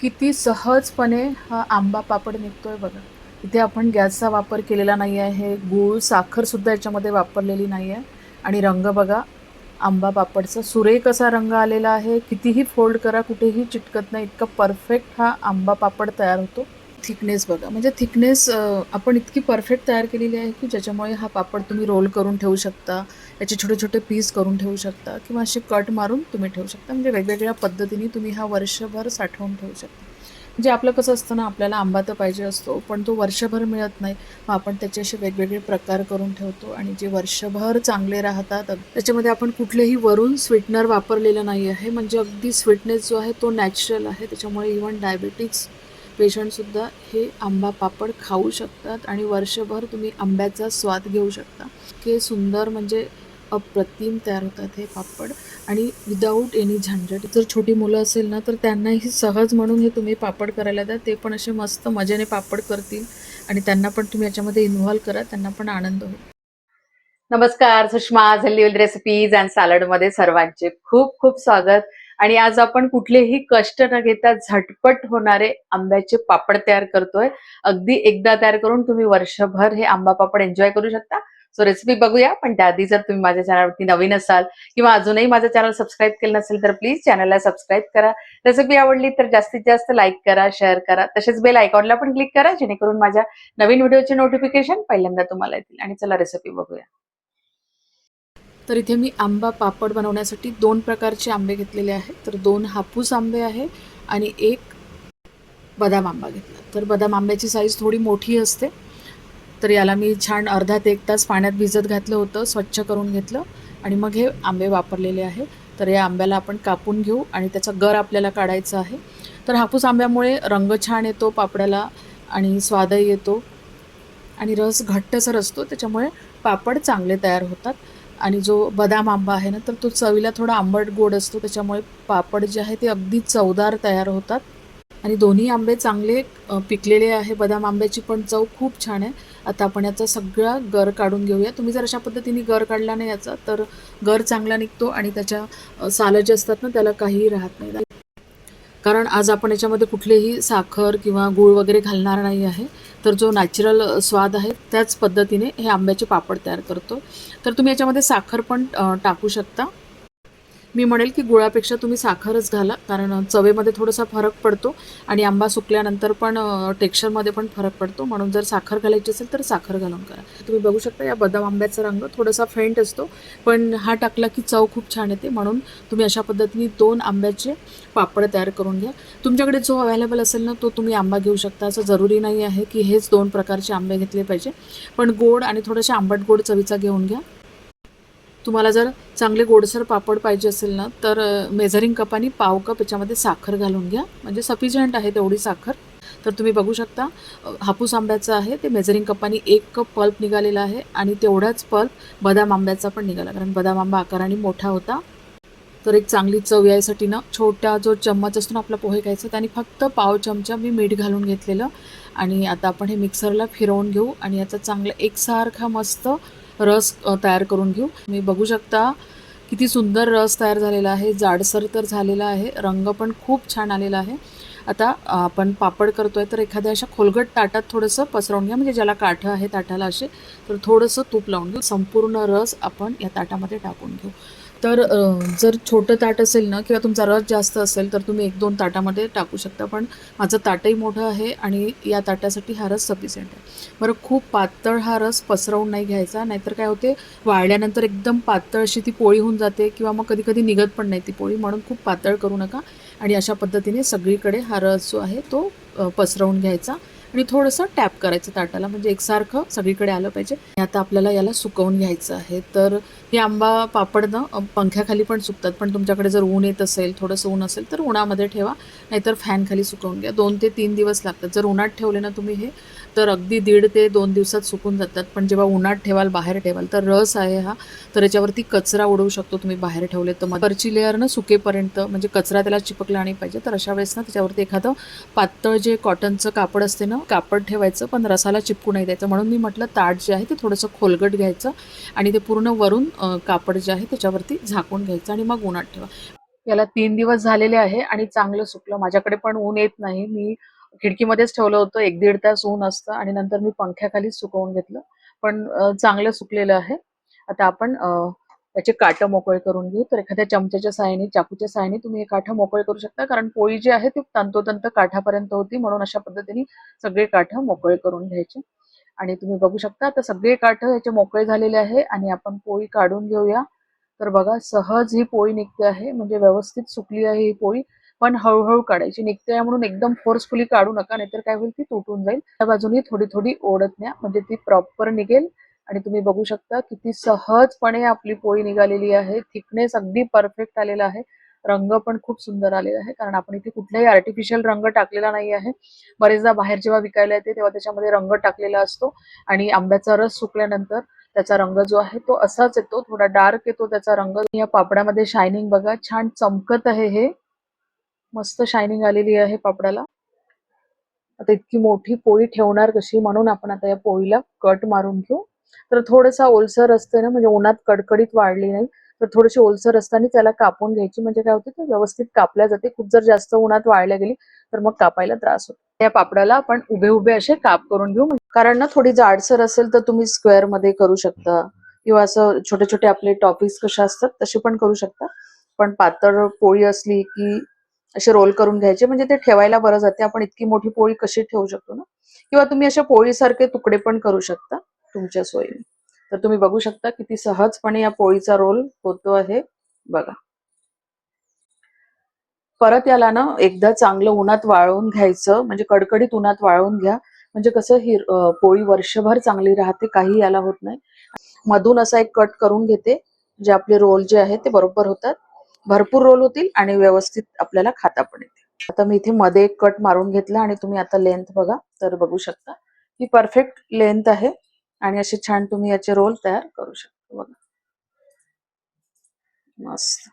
किती सहजपणे हा आंबा पापड निघतोय बघा. इथे आपण गॅसचा वापर केलेला नाही आहे, गूळ साखरसुद्धा याच्यामध्ये वापरलेली नाही आहे. आणि रंग बघा आंबा पापडचा सुरेख असा रंग आलेला आहे. कितीही फोल्ड करा कुठेही चिटकत नाही, इतका परफेक्ट हा आंबा पापड तयार होतो. थिकनेस बघा, म्हणजे थिकनेस आपण इतकी परफेक्ट तयार केलेली आहे की ज्याच्यामुळे हा पापड तुम्ही रोल करून ठेवू शकता, याचे छोटे छोटे पीस करून ठेवू शकता किंवा असे कट मारून तुम्ही ठेवू शकता. म्हणजे वेगवेगळ्या पद्धतीने तुम्ही हा वर्षभर साठवून ठेवू शकता. म्हणजे आपलं कसं असतं ना, आपल्याला आंबा तर पाहिजे असतो पण तो वर्षभर मिळत नाही, मग आपण त्याचे असे वेगवेगळे प्रकार करून ठेवतो आणि जे वर्षभर चांगले राहतात. त्याच्यामध्ये आपण कुठलेही वरून स्वीटनर वापरलेलं नाही आहे, म्हणजे अगदी स्वीटनेस जो आहे तो नॅचरल आहे. त्याच्यामुळे इव्हन डायबेटिक्स पेशंटसुद्धा हे आंबा पापड खाऊ शकतात आणि वर्षभर तुम्ही आंब्याचा स्वाद घेऊ शकता. इतके सुंदर म्हणजे अप्रतिम तयार होतात हे पापड आणि विदाऊट एनी झंझट. जर छोटी मुलं असेल ना तर त्यांनाही सहज म्हणून हे तुम्ही पापड करायला द्या, ते पण असे मस्त मजेने पापड करतील आणि त्यांना पण तुम्ही याच्यामध्ये इन्व्हॉल्व करा, त्यांना पण आनंद होईल. नमस्कार, सुषमा झल्ली रेसिपीज अँड सॅलड मध्ये सर्वांचे खूप खूप स्वागत. आणि आज आपण कुठलेही कष्ट न घेता झटपट होणारे आंब्याचे पापड तयार करतोय. अगदी एकदा तयार करून तुम्ही वर्षभर हे आंबा पापड एन्जॉय करू शकता. सो रेसिपी बघूया, पण त्याआधी जर तुम्ही माझ्या चॅनलवरती नवीन असाल किंवा अजूनही माझं चॅनल सबस्क्राईब केलं नसेल तर प्लीज चॅनलला सबस्क्राईब करा. रेसिपी आवडली तर जास्तीत जास्त लाईक करा, शेअर करा, तसेच बेल आयकॉनला पण क्लिक करा जेणेकरून माझ्या नवीन व्हिडिओचे नोटिफिकेशन पहिल्यांदा तुम्हाला येतील. आणि चला रेसिपी बघूया. तर इथे मी आंबा पापड बनवण्यासाठी 2 प्रकारचे आंबे घेतलेले आहेत. तर 2 हापूस आंबे आहे आणि 1 बदाम आंबा घेतला. तर बदाम आंब्याची साईज थोडी मोठी असते. तर याला मी छान अर्धा ते 1 तास पाण्यात भिजत घातलं होतं, स्वच्छ करून घेतलं आणि मग हे आंबे वापरलेले आहे. तर या आंब्याला आपण कापून घेऊ आणि त्याचा गर आपल्याला काढायचा आहे. तर हापूस आंब्यामुळे रंग छान येतो पापडाला आणि स्वादही येतो आणि रस घट्टसर असतो, त्याच्यामुळे पापड चांगले तयार होतात. आणि जो बदाम आंबा आहे ना, तर तो चवीला थोडा आंबट गोड असतो, त्याच्यामुळे पापड जे आहे ते अगदी चवदार तयार होतात. आणि दोन्ही आंबे चांगले पिकलेले आहे. बदाम आंब्याची पण चव खूप छान आहे. आता आपण याचा सगळा गर काढून घेऊया. तुम्ही जर अशा पद्धतीने गर काढला नाही याचा, तर गर चांगला निघतो आणि त्याच्या सालं जे असतात ना त्याला काहीही राहत नाही. कारण आज आपण याच्यामध्ये कुठलेही साखर किंवा गूळ वगैरे घालणार नाही आहे. तर जो नॅचरल स्वाद आहे त्याच पद्धतीने हे आंब्याचे पापड तयार करतो. तर तुम्ही याच्यामध्ये साखर पण टाकू शकता. मी म्हणेल की गुळापेक्षा तुम्ही साखरच घाला, कारण चवेमध्ये थोडासा फरक पडतो आणि आंबा सुकल्यानंतर पण टेक्स्चरमध्ये पण फरक पडतो. म्हणून जर साखर घालायची असेल तर साखर घालून करा. तुम्ही बघू शकता या बदाम आंब्याचा रंग थोडासा फेंट असतो, पण हा टाकला की चव खूप छान येते. म्हणून तुम्ही अशा पद्धतीने 2 आंब्याचे पापड तयार करून घ्या. तुमच्याकडे जो अवेलेबल असेल ना तो तुम्ही आंबा घेऊ शकता. असं जरुरी नाही आहे की हेच 2 प्रकारचे आंबे घेतले पाहिजे, पण गोड आणि थोडेसे आंबट गोड चवीचा घेऊन घ्या. तुम्हाला जर चांगले गोडसर पापड पाहिजे असेल ना तर मेझरिंग कपानी पाव कप याच्यामध्ये साखर घालून घ्या, म्हणजे सफिशियंट आहे तेवढी साखर. तर तुम्ही बघू शकता हापूस आंब्याचं आहे ते मेझरिंग कपानी 1 कप पल्प निघालेला आहे आणि तेवढाच पल्प बदाम आंब्याचा पण निघाला, कारण बदाम आंबा आकाराने मोठा होता. तर एक चांगली चव यायसाठी ना छोटा जो चम्मच असतो ना आपला पोहे खायचा, त्याने फक्त पाव चमचा मी मीठ घालून घेतलेलं. आणि आता आपण हे मिक्सरला फिरवून घेऊ आणि याचा चांगला एकसारखा मस्त रस तयार करून घेऊ. तुम्ही बघू शकता किती सुंदर रस तयार झालेला आहे, जाडसर तर झालेला आहे, रंग पण खूप छान आलेला आहे. आता आपण पापड करतोय तर एखाद्या अशा खोलगट ताटात थोडंसं पसरवून घ्या, म्हणजे ज्याला काठं आहे ताटाला असे, तर थोडंसं तूप लावून घेऊ. संपूर्ण रस आपण या ताटामध्ये टाकून घेऊ. तर जर छोटं ताट असेल ना किंवा तुमचा रस जास्त असेल तर तुम्ही 1-2 ताटामध्ये टाकू शकता, पण माझं ताटही मोठं आहे आणि या ताटासाठी हा रस सफिशियंट आहे. बरं, खूप पातळ हा रस पसरवून नाही घ्यायचा, नाहीतर काय होते वाळल्यानंतर एकदम पातळ अशी ती पोळी होऊन जाते किंवा मग कधी कधी निघत पण नाही ती पोळी. म्हणून खूप पातळ करू नका आणि अशा पद्धतीने सगळीकडे हा रस जो आहे तो पसरवून घ्यायचा आणि थोडंसं टॅप करायचं ताटाला, म्हणजे एकसारखं सगळीकडे आलं पाहिजे. आता आपल्याला याला सुकवून घ्यायचं आहे. तर हे आंबा पापड ना पंख्याखाली पण सुकतात, पण तुमच्याकडे जर ऊन येत असेल, थोडंसं ऊन असेल तर उन्हामध्ये ठेवा, नाहीतर फॅनखाली सुकवून घ्या. 2 ते 3 दिवस लागतात. जर उन्हात ठेवले ना तुम्ही हे, तर अगदी 1.5 ते 2 दिवसात सुकून जातात. पण जेव्हा उन्हात ठेवाल, बाहेर ठेवाल, तर रस आहे हा, तर याच्यावरती कचरा उडवू शकतो तुम्ही बाहेर ठेवले तर. मग वरची लेअर ना सुकेपर्यंत, म्हणजे कचरा त्याला चिपकला नाही पाहिजे, तर अशा वेळेस ना त्याच्यावरती एखादं पातळ जे कॉटनचं कापड असते ना, कापड ठेवायचं, पण रसाला चिपकू नाही द्यायचं. म्हणून मी म्हटलं ताट जे आहे ते थोडंसं खोलगट घ्यायचं आणि ते पूर्ण वरून कापड जे आहे त्याच्यावरती झाकून घ्यायचं आणि मग उन्हात ठेवा. याला 3 दिवस झालेले आहे आणि चांगलं सुकलं. माझ्याकडे पण ऊन येत नाही. मी खिडकीमध्येच ठेवलं होतं. 1-1.5 तास ऊन असतं आणि नंतर मी पंख्याखालीच सुकवून घेतलं. पण चांगलं सुकलेलं आहे. आता आपण त्याचे काठं मोकळे करून घेऊ. तर एखाद्या चमच्याच्या सहाय्याने, चाकूच्या सहाय्याने तुम्ही हे काठं मोकळे करू शकता. कारण पोळी जी आहे ती तंतोतंत काठापर्यंत होती, म्हणून अशा पद्धतीने सगळे काठं मोकळे करून घ्यायचे. आणि तुम्ही बघू शकता आता सगळे काठं ह्याचे मोकळे झालेले आहे आणि आपण पोळी काढून घेऊया. तर बघा सहज ही पोळी निघते आहे, म्हणजे व्यवस्थित सुकली आहे ही पोळी. पण हळूहळू काढायची. निघते आहे म्हणून एकदम फोर्सफुली काढू नका, नाहीतर काय होईल ती तुटून जाईल. त्या बाजूनी थोडी थोडी ओढत न्या, म्हणजे ती प्रॉपर निघेल. आणि तुम्ही बघू शकता किती सहजपणे आपली पोळी निघालेली आहे. थिकनेस अगदी परफेक्ट आलेला आहे. रंग पण खूप सुंदर आलेला आहे, कारण आपण इथे कुठलाही आर्टिफिशियल रंग टाकलेला नाही आहे. बरेचदा बाहेर जेव्हा विकायला येते तेव्हा त्याच्यामध्ये रंग टाकलेला असतो आणि आंब्याचा रस सुकल्यानंतर त्याचा रंग जो आहे तो असाच येतो, थोडा डार्क येतो त्याचा रंग. या पापडामध्ये शायनिंग बघा, छान चमकत आहे हे. मस्त शायनिंग आलेली आहे पापडाला. आता इतकी मोठी पोळी ठेवणार कशी, म्हणून आपण आता या पोळीला कट मारून घेऊ. तर थोडासा ओलसर असते ना, म्हणजे उन्हात कडकडीत वाळली नाही, तर थोडीशी ओलसर असताना त्याला कापून घ्यायची, म्हणजे काय होते ते व्यवस्थित कापल्या जाते. खूप जर जास्त उन्हात वाळल्या गेली तर मग कापायला त्रास होतो. या पापडाला आपण उभे उभे असे काप करून घेऊ, कारण ना थोडी जाडसर असेल तर तुम्ही स्क्वेअर मध्ये करू शकता, किंवा असं छोटे छोटे आपले टॉफीज कशा असतात तसे पण करू शकता. पण पातळ पोळी असली की असे रोल करून घ्यायचे, म्हणजे ते ठेवायला बरं जाते. आपण इतकी मोठी पोळी कशी ठेवू शकतो ना, किंवा तुम्ही अशा पोळीसारखे तुकडे पण करू शकता तुमच्या सोयीने. तर तुम्ही बघू शकता किती सहजपणे या पोळीचा रोल होतो आहे बघा. परत याला ना एकदा चांगलं उन्हात वाळवून घ्यायचं, म्हणजे कडकडीत उन्हात वाळवून घ्या, म्हणजे कसं ही पोळी वर्षभर चांगली राहते, काही याला होत नाही. मधून असा एक कट करून घेते, जे आपले रोल जे आहे ते बरोबर होतात, भरपूर रोल होतील आणि व्यवस्थित आपल्याला खाता पण येते. आता मी इथे मध्ये एक कट मारून घेतला आणि तुम्ही आता लेंथ बघा, तर बघू शकता ही परफेक्ट लेंथ आहे आणि असे छान तुम्ही याचे रोल तयार करू शकता बघा. मस्त.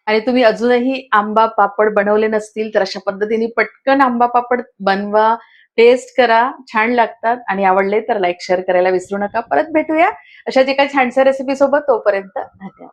आणि तुम्ही अजूनही आंबा पापड बनवले नसतील तर अशा पद्धतीने पटकन आंबा पापड बनवा, टेस्ट करा, छान लागतात. आणि आवडले तर लाईक शेअर करायला विसरू नका. परत भेटूया अशाच एका छानशा रेसिपी सोबत. तोपर्यंत धन्यवाद.